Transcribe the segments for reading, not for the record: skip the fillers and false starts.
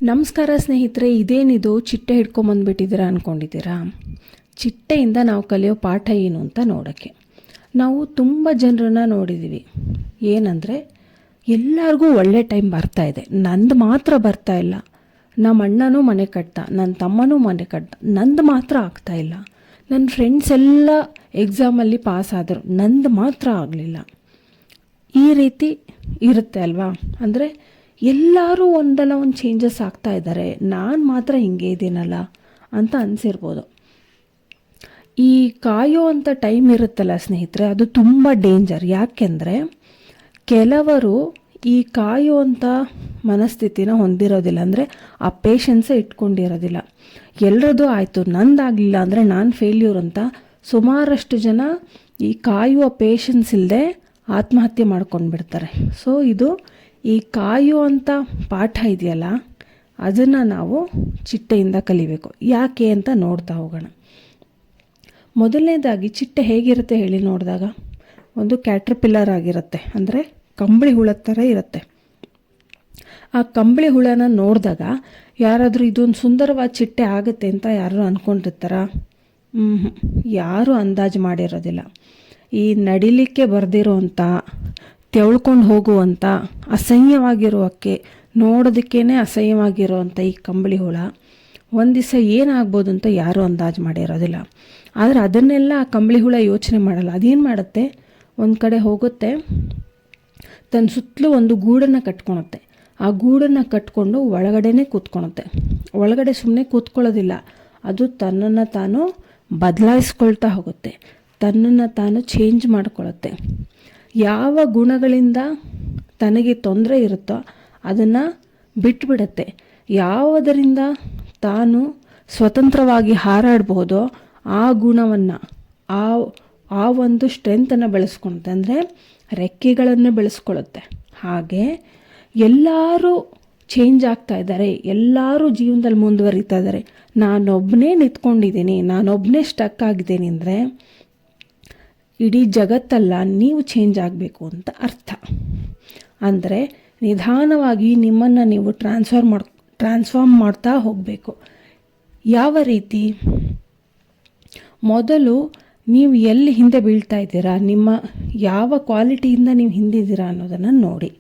ನಮಸ್ಕಾರ ಸ್ನೇಹಿತರೆ, ಇದೇನಿದು ಚಿಟ್ಟೆ ಹಿಡ್ಕೊಂಬಂದುಬಿಟ್ಟಿದ್ದೀರಾ ಅಂದ್ಕೊಂಡಿದ್ದೀರಾ? ಚಿಟ್ಟೆಯಿಂದ ನಾವು ಕಲಿಯೋ ಪಾಠ ಏನು ಅಂತ ನೋಡೋಕ್ಕೆ. ನಾವು ತುಂಬ ಜನರನ್ನ ನೋಡಿದ್ದೀವಿ. ಏನಂದರೆ ಎಲ್ಲರಿಗೂ ಒಳ್ಳೆ ಟೈಮ್ ಬರ್ತಾಯಿದೆ, ನಂದು ಮಾತ್ರ ಬರ್ತಾ ಇಲ್ಲ. ನಮ್ಮ ಅಣ್ಣನೂ ಮನೆ ಕಟ್ಟ, ನನ್ನ ತಮ್ಮನೂ ಮನೆ ಕಟ್ಟ, ನಂದು ಮಾತ್ರ ಆಗ್ತಾಯಿಲ್ಲ. ನನ್ನ ಫ್ರೆಂಡ್ಸ್ ಎಲ್ಲ ಎಕ್ಸಾಮಲ್ಲಿ ಪಾಸ್ ಆದರು, ನಂದು ಮಾತ್ರ ಆಗಲಿಲ್ಲ. ಈ ರೀತಿ ಇರುತ್ತೆ ಅಲ್ವಾ? ಅಂದರೆ ಎಲ್ಲರೂ ಒಂದಲ್ಲ ಒಂದು ಚೇಂಜಸ್ ಆಗ್ತಾ ಇದ್ದಾರೆ, ನಾನು ಮಾತ್ರ ಹಿಂಗೆ ಇದ್ದೀನಲ್ಲ ಅಂತ ಅನಿಸಿರ್ಬೋದು. ಈ ಕಾಯೋ ಅಂಥ ಟೈಮ್ ಇರುತ್ತಲ್ಲ ಸ್ನೇಹಿತರೆ, ಅದು ತುಂಬ ಡೇಂಜರ್. ಯಾಕೆಂದರೆ ಕೆಲವರು ಈ ಕಾಯುವಂಥ ಮನಸ್ಥಿತಿನ ಹೊಂದಿರೋದಿಲ್ಲ, ಅಂದರೆ ಆ ಪೇಷನ್ಸೇ ಇಟ್ಕೊಂಡಿರೋದಿಲ್ಲ. ಎಲ್ಲರದು ಆಯಿತು, ನಂದಾಗಲಿಲ್ಲ ಅಂದರೆ ನಾನು ಫೇಲ್ಯೂರ್ ಅಂತ ಸುಮಾರಷ್ಟು ಜನ ಈ ಕಾಯುವ ಪೇಷನ್ಸ್ ಇಲ್ಲದೆ ಆತ್ಮಹತ್ಯೆ ಮಾಡ್ಕೊಂಡು ಬಿಡ್ತಾರೆ. ಸೊ ಇದು ಈ ಕಾಯುವಂಥ ಪಾಠ ಇದೆಯಲ್ಲ, ಅದನ್ನು ನಾವು ಚಿಟ್ಟೆಯಿಂದ ಕಲಿಬೇಕು. ಯಾಕೆ ಅಂತ ನೋಡ್ತಾ ಹೋಗೋಣ. ಮೊದಲನೇದಾಗಿ ಚಿಟ್ಟೆ ಹೇಗಿರುತ್ತೆ ಹೇಳಿ ನೋಡಿದಾಗ, ಒಂದು ಕ್ಯಾಟ್ರಪಿಲ್ಲರ್ ಆಗಿರುತ್ತೆ, ಅಂದರೆ ಕಂಬಳಿ ಹುಳದ ಥರ ಇರುತ್ತೆ. ಆ ಕಂಬಳಿ ಹುಳನ ನೋಡಿದಾಗ ಯಾರಾದರೂ ಇದೊಂದು ಸುಂದರವಾದ ಚಿಟ್ಟೆ ಆಗುತ್ತೆ ಅಂತ ಯಾರು ಅಂದ್ಕೊಂಡಿರ್ತಾರ? ಯಾರೂ ಅಂದಾಜು ಮಾಡಿರೋದಿಲ್ಲ. ಈ ನಡಿಲಿಕ್ಕೆ ಬರೆದಿರೋವಂಥ, ತೆವಳ್ಕೊಂಡು ಹೋಗುವಂಥ, ಅಸಹ್ಯವಾಗಿರೋಕ್ಕೆ, ನೋಡೋದಕ್ಕೇ ಅಸಹ್ಯವಾಗಿರುವಂಥ ಈ ಕಂಬಳಿ ಹುಳ ಒಂದು ದಿವಸ ಏನಾಗ್ಬೋದು ಅಂತ ಯಾರೂ ಅಂದಾಜು ಮಾಡಿರೋದಿಲ್ಲ. ಆದರೆ ಅದನ್ನೆಲ್ಲ ಆ ಕಂಬಳಿ ಹುಳ ಯೋಚನೆ ಮಾಡಲ್ಲ. ಅದೇನು ಮಾಡುತ್ತೆ, ಒಂದು ಕಡೆ ಹೋಗುತ್ತೆ, ತನ್ನ ಸುತ್ತಲೂ ಒಂದು ಗೂಡನ್ನು ಕಟ್ಕೊಳುತ್ತೆ. ಆ ಗೂಡನ್ನು ಕಟ್ಕೊಂಡು ಒಳಗಡೆನೇ ಕೂತ್ಕೊಳುತ್ತೆ. ಒಳಗಡೆ ಸುಮ್ಮನೆ ಕೂತ್ಕೊಳ್ಳೋದಿಲ್ಲ, ಅದು ತನ್ನನ್ನು ತಾನು ಬದಲಾಯಿಸ್ಕೊಳ್ತಾ ಹೋಗುತ್ತೆ, ತನ್ನನ್ನು ತಾನು ಚೇಂಜ್ ಮಾಡ್ಕೊಳ್ಳುತ್ತೆ. ಯಾವ ಗುಣಗಳಿಂದ ತನಗೆ ತೊಂದರೆ ಇರುತ್ತೋ ಅದನ್ನು ಬಿಟ್ಟುಬಿಡುತ್ತೆ. ಯಾವುದರಿಂದ ತಾನು ಸ್ವತಂತ್ರವಾಗಿ ಹಾರಾಡಬಹುದೋ ಆ ಗುಣವನ್ನು, ಆ ಒಂದು ಸ್ಟ್ರೆಂತನ್ನು ಬೆಳೆಸ್ಕೊಳುತ್ತೆ, ಅಂದರೆ ರೆಕ್ಕೆಗಳನ್ನು ಬೆಳೆಸ್ಕೊಳ್ಳುತ್ತೆ. ಹಾಗೆ ಎಲ್ಲರೂ ಚೇಂಜ್ ಆಗ್ತಾ ಇದ್ದಾರೆ, ಎಲ್ಲರೂ ಜೀವನದಲ್ಲಿ ಮುಂದುವರಿತಾ ಇದ್ದಾರೆ. ನಾನೊಬ್ಬನೇ ನಿಂತ್ಕೊಂಡಿದ್ದೀನಿ, ನಾನೊಬ್ಬನೇ ಸ್ಟಕ್ ಆಗಿದ್ದೀನಿ ಅಂದರೆ ಇಡೀ ಜಗತ್ತಲ್ಲ, ನೀವು ಚೇಂಜ್ ಆಗಬೇಕು ಅಂತ ಅರ್ಥ. ಅಂದರೆ ನಿಧಾನವಾಗಿ ನಿಮ್ಮನ್ನು ನೀವು ಟ್ರಾನ್ಸ್ಫಾರ್ಮ್ ಮಾಡ್ತಾ ಹೋಗಬೇಕು. ಯಾವ ರೀತಿ? ಮೊದಲು ನೀವು ಎಲ್ಲಿ ಹಿಂದೆ ಬೀಳ್ತಾ ಇದ್ದೀರಾ, ನಿಮ್ಮ ಯಾವ ಕ್ವಾಲಿಟಿಯಿಂದ ನೀವು ಹಿಂದಿದ್ದೀರಾ ಅನ್ನೋದನ್ನು ನೋಡಿ.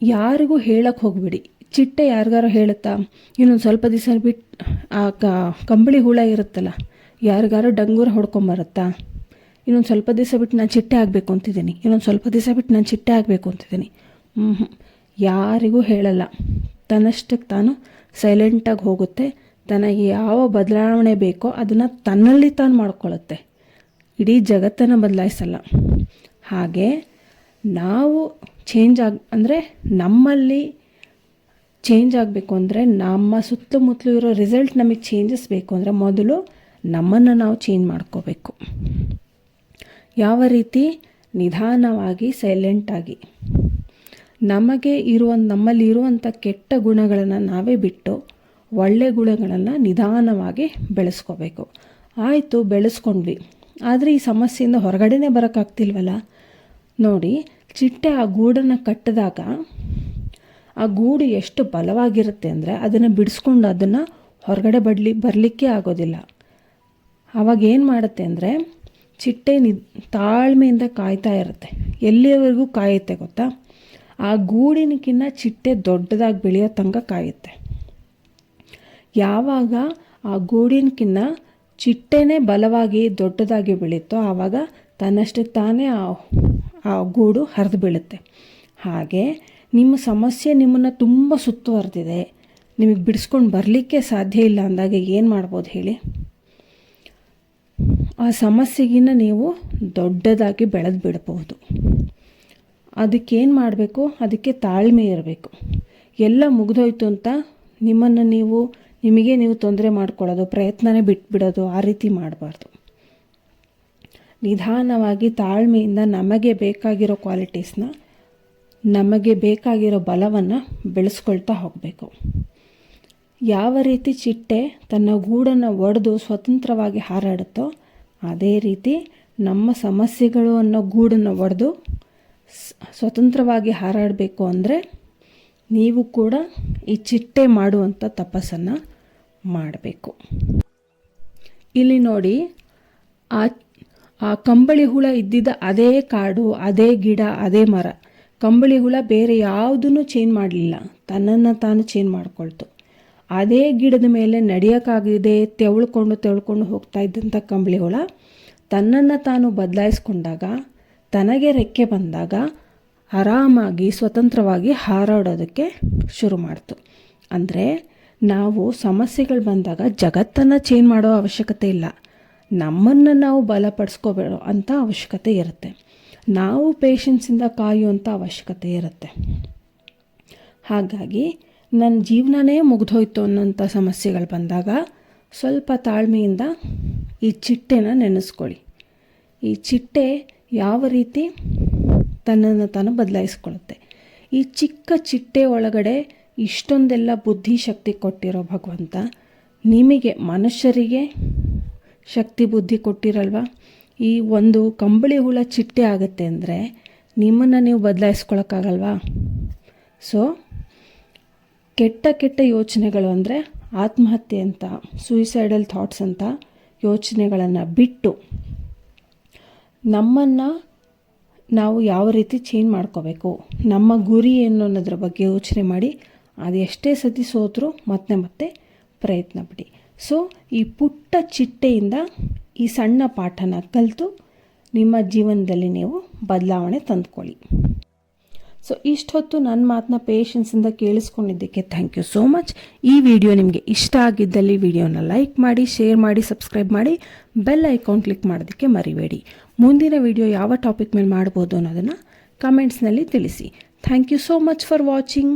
ಯಾರಿಗೂ ಹೇಳಕ್ಕೆ ಹೋಗ್ಬಿಡಿ. ಚಿಟ್ಟೆ ಯಾರಿಗಾರು ಹೇಳುತ್ತಾ? ಇನ್ನೊಂದು ಸ್ವಲ್ಪ ದಿವಸ ಬಿಟ್ಟು ಆ ಕಂಬಳಿ ಹುಳ ಇರುತ್ತಲ್ಲ, ಯಾರಿಗಾರು ಡಂಗೂರ ಹೊಡ್ಕೊಂಬರುತ್ತಾ? ಇನ್ನೊಂದು ಸ್ವಲ್ಪ ದಿವಸ ಬಿಟ್ಟು ನಾನು ಚಿಟ್ಟೆ ಆಗಬೇಕು ಅಂತಿದ್ದೀನಿ, ಇನ್ನೊಂದು ಸ್ವಲ್ಪ ದಿವಸ ಬಿಟ್ಟು ನಾನು ಚಿಟ್ಟೆ ಆಗಬೇಕು ಅಂತಿದ್ದೀನಿ. ಯಾರಿಗೂ ಹೇಳಲ್ಲ. ತನ್ನಷ್ಟಕ್ಕೆ ತಾನು ಸೈಲೆಂಟಾಗಿ ಹೋಗುತ್ತೆ. ತನಗೆ ಯಾವ ಬದಲಾವಣೆ ಬೇಕೋ ಅದನ್ನು ತನ್ನಲ್ಲಿ ತಾನು ಮಾಡ್ಕೊಳ್ಳುತ್ತೆ, ಇಡೀ ಜಗತ್ತನ್ನು ಬದಲಾಯಿಸಲ್ಲ. ಹಾಗೆ ನಾವು ಅಂದರೆ ನಮ್ಮಲ್ಲಿ ಚೇಂಜ್ ಆಗಬೇಕು ಅಂದರೆ, ನಮ್ಮ ಸುತ್ತಮುತ್ತಲೂ ಇರೋ ರಿಸಲ್ಟ್ ನಮಗೆ ಚೇಂಜಸ್ ಬೇಕು ಅಂದರೆ ಮೊದಲು ನಮ್ಮನ್ನು ನಾವು ಚೇಂಜ್ ಮಾಡ್ಕೋಬೇಕು. ಯಾವ ರೀತಿ? ನಿಧಾನವಾಗಿ, ಸೈಲೆಂಟಾಗಿ. ನಮ್ಮಲ್ಲಿ ಇರುವಂಥ ಕೆಟ್ಟ ಗುಣಗಳನ್ನು ನಾವೇ ಬಿಟ್ಟು ಒಳ್ಳೆಯ ಗುಣಗಳನ್ನು ನಿಧಾನವಾಗಿ ಬೆಳೆಸ್ಕೋಬೇಕು. ಆಯಿತು, ಬೆಳೆಸ್ಕೊಂಡ್ವಿ, ಆದರೆ ಈ ಸಮಸ್ಯೆಯಿಂದ ಹೊರಗಡೆನೇ ಬರೋಕ್ಕಾಗ್ತಿಲ್ವಲ್ಲ. ನೋಡಿ, ಚಿಟ್ಟೆ ಆ ಗೂಡನ್ನು ಕಟ್ಟಿದಾಗ ಆ ಗೂಡು ಎಷ್ಟು ಬಲವಾಗಿರುತ್ತೆ ಅಂದರೆ ಅದನ್ನು ಬಿಡಿಸ್ಕೊಂಡು ಅದನ್ನು ಹೊರಗಡೆ ಬರಲಿಕ್ಕೆ ಆಗೋದಿಲ್ಲ. ಆವಾಗ ಏನು ಮಾಡುತ್ತೆ ಅಂದರೆ, ಚಿಟ್ಟೆ ತಾಳ್ಮೆಯಿಂದ ಕಾಯ್ತಾ ಇರುತ್ತೆ. ಎಲ್ಲಿಯವರೆಗೂ ಕಾಯುತ್ತೆ ಗೊತ್ತಾ? ಆ ಗೂಡಿನಕ್ಕಿಂತ ಚಿಟ್ಟೆ ದೊಡ್ಡದಾಗಿ ಬೆಳೆಯೋ ತನಕ ಕಾಯುತ್ತೆ. ಯಾವಾಗ ಆ ಗೂಡಿನಕ್ಕಿಂತ ಚಿಟ್ಟೆನೇ ಬಲವಾಗಿ ದೊಡ್ಡದಾಗಿ ಬೆಳೆಯುತ್ತೋ ಆವಾಗ ತನ್ನಷ್ಟಕ್ಕೆ ತಾನೇ ಆ ಗೂಡು ಹರಿದು ಬೀಳುತ್ತೆ. ಹಾಗೆ ನಿಮ್ಮ ಸಮಸ್ಯೆ ನಿಮ್ಮನ್ನು ತುಂಬ ಸುತ್ತುವರೆದಿದೆ, ನಿಮಗೆ ಬಿಡಿಸ್ಕೊಂಡು ಬರಲಿಕ್ಕೆ ಸಾಧ್ಯ ಇಲ್ಲ ಅಂದಾಗ ಏನು ಮಾಡ್ಬೋದು ಹೇಳಿ? ಆ ಸಮಸ್ಯೆಗಿನ್ನ ನೀವು ದೊಡ್ಡದಾಗಿ ಬೆಳೆದು ಬಿಡಬಹುದು. ಅದಕ್ಕೇನು ಮಾಡಬೇಕು? ಅದಕ್ಕೆ ತಾಳ್ಮೆ ಇರಬೇಕು. ಎಲ್ಲ ಮುಗಿದೋಯ್ತು ಅಂತ ನಿಮಗೆ ನೀವು ತೊಂದರೆ ಮಾಡ್ಕೊಳ್ಳೋದು, ಪ್ರಯತ್ನನೇ ಬಿಟ್ಬಿಡೋದು, ಆ ರೀತಿ ಮಾಡಬಾರ್ದು. ನಿಧಾನವಾಗಿ ತಾಳ್ಮೆಯಿಂದ ನಮಗೆ ಬೇಕಾಗಿರೋ ಕ್ವಾಲಿಟೀಸ್ನ, ನಮಗೆ ಬೇಕಾಗಿರೋ ಬಲವನ್ನು ಬೆಳೆಸ್ಕೊಳ್ತಾ ಹೋಗಬೇಕು. ಯಾವ ರೀತಿ ಚಿಟ್ಟೆ ತನ್ನ ಗೂಡನ್ನು ಒಡೆದು ಸ್ವತಂತ್ರವಾಗಿ ಹಾರಾಡುತ್ತೋ ಅದೇ ರೀತಿ ನಮ್ಮ ಸಮಸ್ಯೆಗಳು ಅನ್ನೋ ಗೂಡನ್ನು ಒಡೆದು ಸ್ವತಂತ್ರವಾಗಿ ಹಾರಾಡಬೇಕು ಅಂದರೆ ನೀವು ಕೂಡ ಈ ಚಿಟ್ಟೆ ಮಾಡುವಂಥ ತಪಸ್ಸನ್ನು ಮಾಡಬೇಕು. ಇಲ್ಲಿ ನೋಡಿ, ಆ ಕಂಬಳಿ ಹುಳ ಇದ್ದಿದ್ದ ಅದೇ ಕಾಡು, ಅದೇ ಗಿಡ, ಅದೇ ಮರ. ಕಂಬಳಿ ಹುಳ ಬೇರೆ ಯಾವುದನ್ನು ಚೇಂಜ್ ಮಾಡಲಿಲ್ಲ, ತನ್ನನ್ನು ತಾನು ಚೇಂಜ್ ಮಾಡಿಕೊಳ್ತು. ಅದೇ ಗಿಡದ ಮೇಲೆ ನಡೆಯೋಕ್ಕಾಗದೆ ತೆವಳ್ಕೊಂಡು ಹೋಗ್ತಾ ಇದ್ದಂಥ ಕಂಬಳಿ ಹುಳ ತನ್ನನ್ನು ತಾನು ಬದಲಾಯಿಸ್ಕೊಂಡಾಗ, ತನಗೆ ರೆಕ್ಕೆ ಬಂದಾಗ ಆರಾಮಾಗಿ ಸ್ವತಂತ್ರವಾಗಿ ಹಾರಾಡೋದಕ್ಕೆ ಶುರು ಮಾಡ್ತು. ಅಂದರೆ ನಾವು ಸಮಸ್ಯೆಗಳು ಬಂದಾಗ ಜಗತ್ತನ್ನು ಚೇಂಜ್ ಮಾಡೋ ಅವಶ್ಯಕತೆ ಇಲ್ಲ, ನಮ್ಮನ್ನು ನಾವು ಬಲಪಡಿಸ್ಕೋಬೇಡೋ ಅಂಥ ಅವಶ್ಯಕತೆ ಇರುತ್ತೆ. ನಾವು ಪೇಷನ್ಸಿಂದ ಕಾಯುವಂಥ ಅವಶ್ಯಕತೆ ಇರುತ್ತೆ. ಹಾಗಾಗಿ ನನ್ನ ಜೀವನನೇ ಮುಗಿದೋಯ್ತು ಅನ್ನೋಂಥ ಸಮಸ್ಯೆಗಳು ಬಂದಾಗ ಸ್ವಲ್ಪ ತಾಳ್ಮೆಯಿಂದ ಈ ಚಿಟ್ಟೆನ ನೆನೆಸ್ಕೊಳ್ಳಿ. ಈ ಚಿಟ್ಟೆ ಯಾವ ರೀತಿ ತನ್ನನ್ನು ತಾನು ಬದಲಾಯಿಸ್ಕೊಳ್ಳುತ್ತೆ. ಈ ಚಿಕ್ಕ ಚಿಟ್ಟೆ ಒಳಗಡೆ ಇಷ್ಟೊಂದೆಲ್ಲ ಬುದ್ಧಿಶಕ್ತಿ ಕೊಟ್ಟಿರೋ ಭಗವಂತ ನಿಮಗೆ ಮನುಷ್ಯರಿಗೆ ಶಕ್ತಿ ಬುದ್ಧಿ ಕೊಟ್ಟಿರಲ್ವ. ಈ ಒಂದು ಕಂಬಳಿ ಹುಳ ಚಿಟ್ಟೆ ಆಗುತ್ತೆ ಅಂದರೆ ನಿಮ್ಮನ್ನು ನೀವು ಬದಲಾಯಿಸ್ಕೊಳಕ್ಕಾಗಲ್ವಾ? ಸೊ ಕೆಟ್ಟ ಯೋಚನೆಗಳು ಅಂದರೆ ಆತ್ಮಹತ್ಯೆ ಅಂತ, ಸೂಯಿಸೈಡಲ್ ಥಾಟ್ಸ್ ಅಂತ ಯೋಚನೆಗಳನ್ನು ಬಿಟ್ಟು ನಮ್ಮನ್ನು ನಾವು ಯಾವ ರೀತಿ ಚೇಂಜ್ ಮಾಡ್ಕೋಬೇಕು, ನಮ್ಮ ಗುರಿ ಏನು ಅನ್ನೋದ್ರ ಬಗ್ಗೆ ಯೋಚನೆ ಮಾಡಿ ಅದು ಎಷ್ಟೇ ಸತಿ ಸೋತರೂ ಮತ್ತೆ ಪ್ರಯತ್ನ ಪಡಿ. ಸೊ ಈ ಪುಟ್ಟ ಚಿಟ್ಟೆಯಿಂದ ಈ ಸಣ್ಣ ಪಾಠನ ಕಲಿತು ನಿಮ್ಮ ಜೀವನದಲ್ಲಿ ನೀವು ಬದಲಾವಣೆ ತಂದುಕೊಳ್ಳಿ. ಸೊ ಇಷ್ಟೊತ್ತು ನನ್ನ ಮಾತನ್ನ ಪೇಷನ್ಸಿಂದ ಕೇಳಿಸ್ಕೊಂಡಿದ್ದಕ್ಕೆ ಥ್ಯಾಂಕ್ ಯು ಸೋ ಮಚ್. ಈ ವಿಡಿಯೋ ನಿಮಗೆ ಇಷ್ಟ ಆಗಿದ್ದಲ್ಲಿ ವಿಡಿಯೋನ ಲೈಕ್ ಮಾಡಿ, ಶೇರ್ ಮಾಡಿ, ಸಬ್ಸ್ಕ್ರೈಬ್ ಮಾಡಿ, ಬೆಲ್ ಐಕಾನ್ ಕ್ಲಿಕ್ ಮಾಡೋದಕ್ಕೆ ಮರಿಬೇಡಿ. ಮುಂದಿನ ವಿಡಿಯೋ ಯಾವ ಟಾಪಿಕ್ ಮೇಲೆ ಮಾಡ್ಬೋದು ಅನ್ನೋದನ್ನು ಕಮೆಂಟ್ಸ್ನಲ್ಲಿ ತಿಳಿಸಿ. Thank you so much for watching.